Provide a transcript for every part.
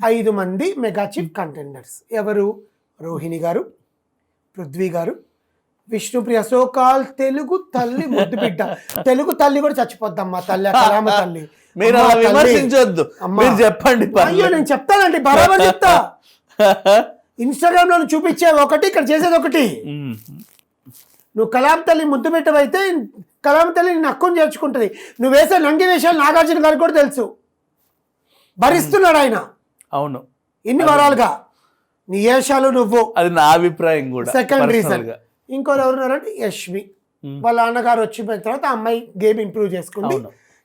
5 మంది mega chief contenders. ఎవరు? రోహిణి గారు, పృథ్వీ గారు, విష్ణుప్రియ, సోకాల్ తెలుగు తల్లి ముద్దు బిడ్డ. తెలుగు తల్లి కూడా చచ్చిపోద్దమ్మా తల్లి, కలామ తల్లి. మీరు అలా విమర్శించొద్దు, మీరు చెప్పండి. అయ్యో నేను చెప్తానండి, బరాబర్ చెప్తా. ఇన్స్టాగ్రామ్ లో చూపించేది ఒకటి, ఇక్కడ చేసేది ఒకటి. నువ్వు కలాం తల్లి ముద్దు పెట్టవైతే కలాం తల్లి నిన్ను హక్కుని చేర్చుకుంటుంది. నువ్వు వేసే నంగి వేషాలు నాగార్జున గారికి కూడా తెలుసు, భరిస్తున్నాడు ఆయన. అవును, ఇన్ని వారాలుగా నీ వేషాలు నువ్వు. అది నా అభిప్రాయం కూడా. సెకండ్ రీజన్ ఇంకోరు ఎవరున్నారంటే యష్మి. వాళ్ళ నాన్నగారు వచ్చిపోయిన తర్వాత అమ్మాయి గేమ్ ఇంప్రూవ్ చేసుకుంది.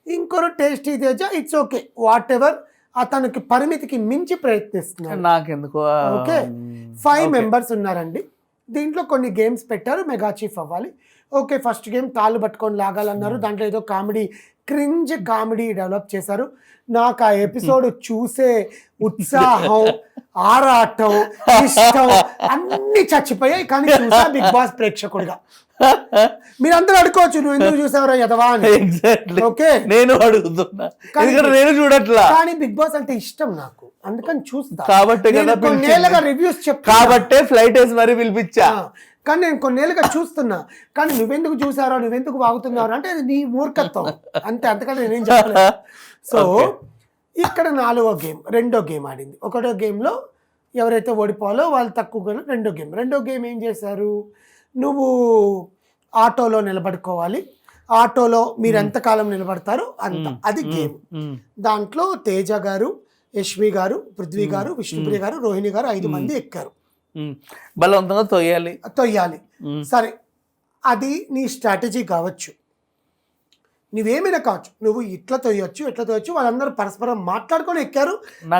ఇంకోరు tasty Teja. It's okay, what ever, అతనికి పరిమితికి మించి ప్రయత్నిస్తున్నారు. నాకెందుకు. ఓకే, 5 మెంబర్స్ ఉన్నారండి. దీంట్లో కొన్ని గేమ్స్ పెట్టారు, మెగా చీఫ్ అవ్వాలి. ఓకే, ఫస్ట్ గేమ్ తాళ్ళు పట్టుకొని లాగాలన్నారు. దాంట్లో ఏదో కామెడీ, క్రింజ్ కామెడీ డెవలప్ చేశారు. నాకు ఆ ఎపిసోడ్ చూసే ఉత్సాహం, ఆరాటం, ఇష్టం అన్ని చచ్చిపోయాయి. కానీ చూసా బిగ్ బాస్ ప్రేక్షకుడిగా. మీరందరూ అడుకోవచ్చు, నువ్వు ఎందుకు చూసావరా యదవా అని. ఓకే, నేను అడుగుతున్నా, నేను చూడట్లా. కానీ బిగ్ బాస్ అంటే ఇష్టం నాకు, అందుకని చూస్తా. కాబట్టి కొన్నేళ్ళగా రివ్యూస్ చెప్తా, కాబట్టి ఫ్లైట్ వేసి మరి పిలిపించా. కానీ నేను కొన్నేళ్ళుగా చూస్తున్నా. కానీ నువ్వెందుకు చూసారో, నువ్వెందుకు వాగుతున్నావు అంటే అది నీ మూర్ఖత్వం అంతే, అంతకంటే నేనేం చెప్పలేదు. సో ఇక్కడ 4వ గేమ్, 2వ గేమ్ ఆడింది. 1వ గేమ్లో ఎవరైతే ఓడిపోవాలో వాళ్ళు తక్కువ. 2వ గేమ్ ఏం చేశారు, నువ్వు ఆటోలో నిలబడుకోవాలి. ఆటోలో మీరు ఎంతకాలం నిలబడతారో అంత, అది గేమ్. దాంట్లో తేజ గారు, యష్మి గారు, పృథ్వీ గారు, విష్ణుప్రియ గారు, రోహిణి గారు 5 మంది ఎక్కారు. బలవంతంగా తొయ్యాలి. సరే, అది నీ స్ట్రాటజీ కావచ్చు, నువ్వేమైనా కావచ్చు. నువ్వు ఇట్లా తొయ్యొచ్చు. వాళ్ళందరూ పరస్పరం మాట్లాడుకొని ఎక్కారు.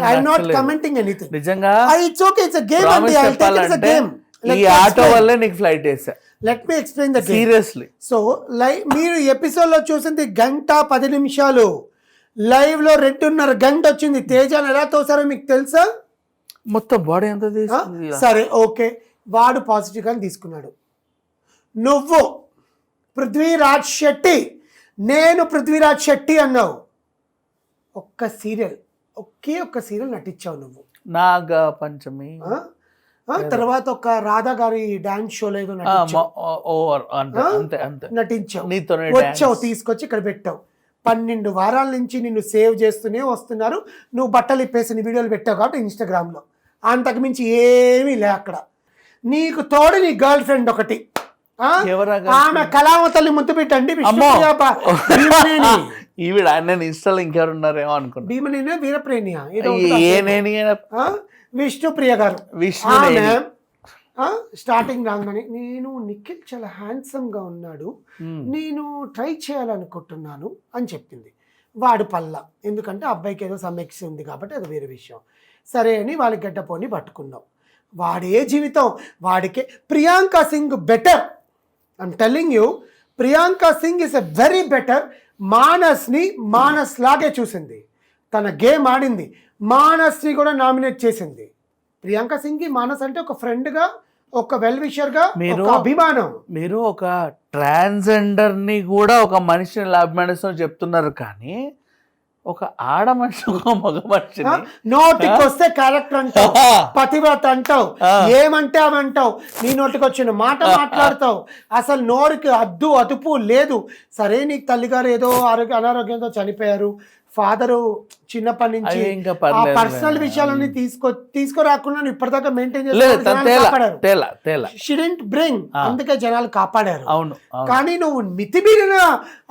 I'm not commenting anything. నిజంగా it's okay, it's a game అండి. I'll take it as a game. ఈ ఆటో వల్లే నీకు ఫ్లైట్ వేసా. Let me explain the game seriously. So మీరు ఎపిసోడ్ లో చూసింది 1 గంట 10 నిమిషాలు, లైవ్ లో 2.5 గంట వచ్చింది. తేజాన్ని ఎలా తోసారో మీకు తెలుసా? మొత్తం బాడీ ఎంత. సరే ఓకే, వాడు పాజిటివ్ గాని తీసుకున్నాడు. నువ్వు పృథ్వీరాజ్ శెట్టి, నేను పృథ్వీరాజ్ శెట్టి అన్నావు. ఒక్క సీరియల్ నటించావు నువ్వు, నాగ పంచమి. తర్వాత ఒక రాధా గారి డాన్స్ షోలో ఏదో నటించావు. వచ్చావు, తీసుకొచ్చి ఇక్కడ పెట్టావు. 12 వారాల నుంచి నిన్ను సేవ్ చేస్తూనే వస్తున్నారు. నువ్వు బట్టలు ఇప్పేసి వీడియోలు పెట్టావు కాబట్టి ఇన్స్టాగ్రామ్లో. అంతకు మించి ఏమీ లే అక్కడ. నీకు తోడు నీ గర్ల్ ఫ్రెండ్ ఒకటి, ఆమె కళావతల్ని ముద్దు పెట్టండి. ఈవిడ నేను ఇన్స్టాలో ఇంకెవరున్నారేమో అనుకున్నా. భీమనేనా వీరప్రేణియా విష్ణుప్రియ గారు. స్టార్టింగ్ రాగానే నేను నిఖిల్ చాలా హ్యాండ్సమ్గా ఉన్నాడు, నేను ట్రై చేయాలనుకుంటున్నాను అని చెప్పింది. వాడు పల్లా, ఎందుకంటే అబ్బాయికి ఏదో సమస్య ఉంది కాబట్టి అది వేరే విషయం. సరే అని వాళ్ళ గడ్డపోని పట్టుకున్నాం. వాడే జీవితం వాడికే. Priyanka Singh better, I'm telling you, Priyanka Singh is a very better. Manas లాగే చూసింది, తన గేమ్ ఆడింది. మానస్ని కూడా నామినేట్ చేసింది. ప్రియాంక సింగ్కి మానస్ అంటే ఒక ఫ్రెండ్గా, ఒక వెల్ విషర్గా, ఒక అభిమానం. మీరు ఒక ట్రాన్స్జెండర్ని కూడా ఒక మనిషిని అభిమానిస్తూ చెప్తున్నారు, కానీ ఒక ఆడ మనిషి, ఒక మగ మనిషిని నోటికి వస్తే క్యారెక్టర్ అంటావు, పతివ్రత అంటావు, ఏమంటే అవంటావు, నీ నోటికి వచ్చిన మాట మాట్లాడతావు. అసలు నోరుకి అదుపు లేదు. సరే, నీకు తల్లిగారు ఏదో అనారోగ్యంతో చనిపోయారు, ఫాదరు చిన్నప్పటి నుంచి ఆ పర్సనల్ విషయాలన్నీ తీసుకురాకుండా ఇప్పటిదాకా మెయింటైన్ చేస్తారు. షిడెంట్ బ్రింగ్, అందుకే జనాలు కాపాడారు. అవును, కానీ నువ్వు మితిమీరిన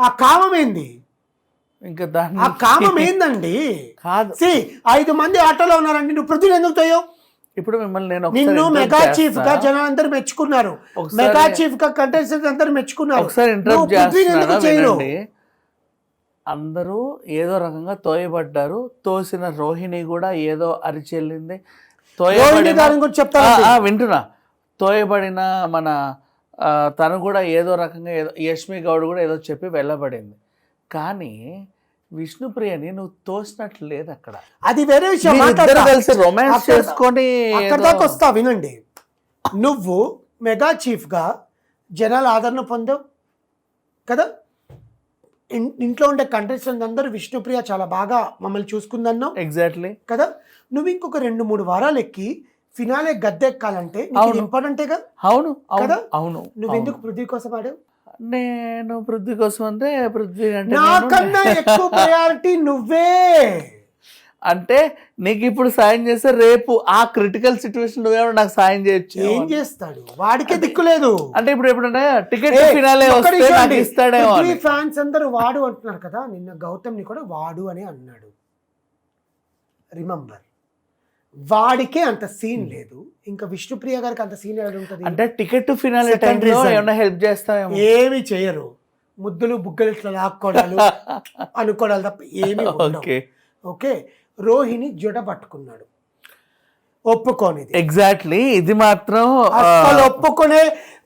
ఆ కామం ఏంది? ఇంకా ఆ కామం ఏందండి? 5 మంది ఆటోలో ఉన్నారండి, నువ్వు పృథ్వీ ఎందుకు తోయవు? ఇప్పుడు మిమ్మల్ని నిన్ను మెగా చీఫ్ గా జనాలందరూ మెచ్చుకున్నారు, మెగా చీఫ్ గా కంటెస్టెంట్స్ అందరూ మెచ్చుకున్నారు. అందరూ ఏదో రకంగా తోయబడ్డారు. తోసిన రోహిణి కూడా ఏదో అరిచెల్లింది. వింటున్నా, తోయబడిన మన తను కూడా ఏదో రకంగా ఏదో, యష్మి గౌడ్ కూడా ఏదో చెప్పి వెళ్ళబడింది. కానీ విష్ణుప్రియని నువ్వు తోసినట్లు లేదు అక్కడ. అది వేరే విషయం, కలిసి రొమాన్స్ చేసుకొని అక్కడ దాకా వస్తా. వినండి, నువ్వు మెగా చీఫ్ గా జనాల ఆదరణ పొందావు కదా, ఇంట్లో ఉండే కంటెస్టెంట్ అందరూ విష్ణుప్రియ చాలా బాగా మమ్మల్ని చూసుకుందన్నావు ఎగ్జాక్ట్లీ. కదా. నువ్వు ఇంకొక 2-3 వారాలు ఎక్కి ఫినాలే గద్దెక్కాలంటే అవును. ఇంపార్టెంటేగా. అవును కదా? అవును. నువ్వెందుకు పృథ్వీ కోసం ఆడావు? నేను పృథ్వీ కోసం అంటే పృథ్వీ అంటే నాకన్నా ఎక్కువ ప్రయారిటీ నువ్వే. అంటే నీకు ఇప్పుడు సాయం చేస్తే రేపు ఆ క్రిటికల్ సిచ్యువేషన్ నువ్వేమో నాకు సాయం చేయొచ్చు. ఏం చేస్తాడు, వాడికే దిక్కులేదు. అంటే ఇప్పుడు ఎప్పుడంటే టికెట్ ఫినాలే వస్తే నాకు ఇస్తాడేమో అని. ఫ్యాన్స్ అందరూ వాడు అంటున్నారు కదా, నిన్న గౌతమ్ ని కూడా వాడు అని అన్నాడు. రిమెంబర్, వాడికే అంత సీన్ లేదు, ఇంకా విష్ణుప్రియ గారికి అంత సీన్ ఎలా ఉంటుంది? అంటే టికెట్ ఫినాలే టైంలో ఏమైనా హెల్ప్ చేస్తావేమో. ఏమి చేయరు, ముద్దులు బుగ్గలు ఇట్లా లాక్కోవడాలు అనుకోవడాలు తప్ప ఏమి ఉండవు. ఓకే, రోహిణి జడ పట్టుకున్నాడు, ఒప్పుకోనిది. ఎగ్జాక్ట్లీ, ఇది మాత్రం అసలు ఒప్పుకునే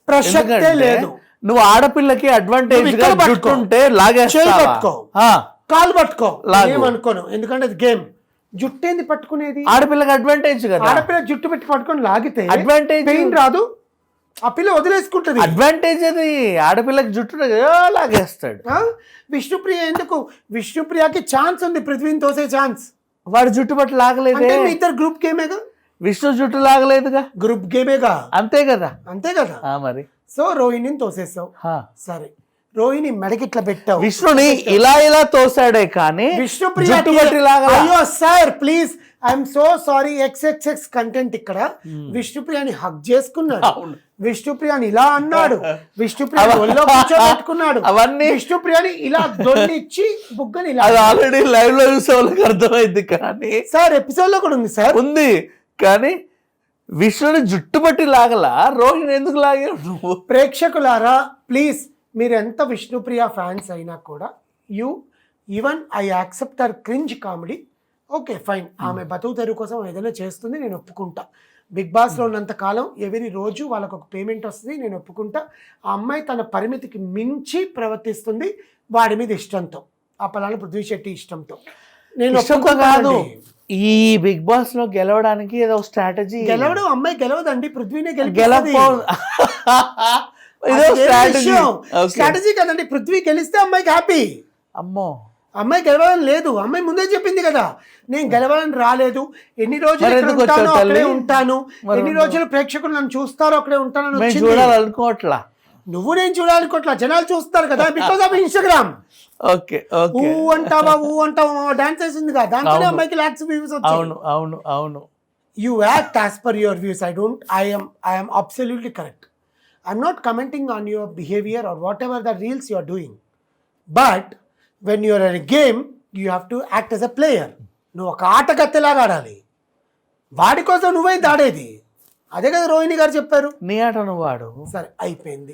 ప్రసక్తే లేదు. నువ్వు ఆడపిల్లకి అడ్వాంటేజ్ గా జుట్టుంటే లాగేస్తావా, కాలు పట్టుకో, ఏమనుకోను, ఎందుకంటే అది గేమ్. జుట్టేంది పట్టుకునేది, ఆడపిల్లకి అడ్వాంటేజ్ కదా. ఆడపిల్ల జుట్టు పెట్టి పట్టుకొని లాగితే అడ్వాంటేజ్ పెయిన్ రాదు, ఆ పిల్ల వదిలేసుకుంటది. అడ్వాంటేజ్ అది, ఆడపిల్లకి జుట్టు లాగేస్తాడు. విష్ణుప్రియ ఎందుకు? విష్ణుప్రియకి ఛాన్స్ ఉంది పృథ్వీని తోసే ఛాన్స్. వాడు జుట్టు పట్టు లాగలేదు. మీ ఇద్దరు గ్రూప్ గేమేగా, విష్ణు జుట్టు లాగలేదుగా, గ్రూప్ గేమేగా. అంతే కదా, అంతే కదా. మరి సో రోహిణిని తోసేసావు, సరే. రోహిణి మెడకిట్లా పెట్టావు, విష్ణుని ఇలా తోసాడే కానీ విష్ణుప్రియ అయ్యో sir please I'm so sorry XXX content ఇక్కడ. విష్ణుప్రియని హక్ చేసుకున్నాడు, విష్ణుప్రియని ఇలా అన్నాడు, విష్ణుప్రియని ఒళ్ళో కూర్చోబెట్టుకున్నాడు, అవన్నీ విష్ణుప్రియని ఇలా దొల్లిచ్చి బుగ్గని ఇలా. అది ఆల్రెడీ లైవ్ లో చూసే వాళ్ళకి అర్థమైంది. కానీ సార్ ఎపిసోడ్ లో కూడా ఉంది సార్, ఉంది. కానీ విష్ణుని జుట్టు పట్టి లాగలా, రోహిణి ఎందుకు లాగావు నువ్వు? ప్రేక్షకులారా ప్లీజ్, మీరు ఎంత విష్ణుప్రియ ఫ్యాన్స్ అయినా కూడా even I accept her cringe comedy. Okay fine, ఆమె బతుకు తెరువు కోసం ఏదైనా చేస్తుంది, నేను ఒప్పుకుంటా. బిగ్ బాస్లో ఉన్నంత కాలం ఎవరి రోజు వాళ్ళకు ఒక పేమెంట్ వస్తుంది, నేను ఒప్పుకుంటా. ఆ అమ్మాయి తన పరిమితికి మించి ప్రవర్తిస్తుంది వాడి మీద ఇష్టంతో, ఆ పలానా పృథ్వీ శెట్టి ఇష్టంతో. నేను ఇష్టంతో కాదు, ఈ బిగ్ బాస్ లో గెలవడానికి ఏదో స్ట్రాటజీ. గెలవడం అమ్మాయి గెలవదండి, పృథ్వీనే స్ట్రాటజీ కదండి. పృథ్వీ గెలిస్తే అమ్మాయికి హ్యాపీ. అమ్మో, అమ్మాయి గెలవాలని లేదు, అమ్మాయి ముందే చెప్పింది కదా, నేను గెలవాలని రాలేదు, ఎన్ని రోజులు ఉంటానో అక్కడే ఉంటాను, ఎన్ని రోజులు ప్రేక్షకులు నన్ను చూస్తారో అక్కడే ఉంటాను. చూడాలనుకోవట్లా నువ్వు, నేను చూడాలనుకోవట్లా, జనాలు చూస్తారు కదా బికాస్ ఆఫ్ ఇన్స్టాగ్రామ్. ఓకే ఊ అంటావా డాన్స్ వేసింది కదా, దాంట్లో అమ్మాయికి లాక్స్ వ్యూస్ వచ్చాయి. అవును అవును అవును. You act as per your views. I am absolutely correct. I'm not commenting on your behavior or whatever the reels you are doing. But when you are in a game, you have to act as a player. నువ్వు ఒక ఆటగత్తెలాగా ఆడాలి, వాడి కోసం నువ్వే ఆడేది. అదే కదా రోహిణి గారు చెప్పారు. నీ ఆట నువ్వు ఆడు, సరే అయిపోయింది.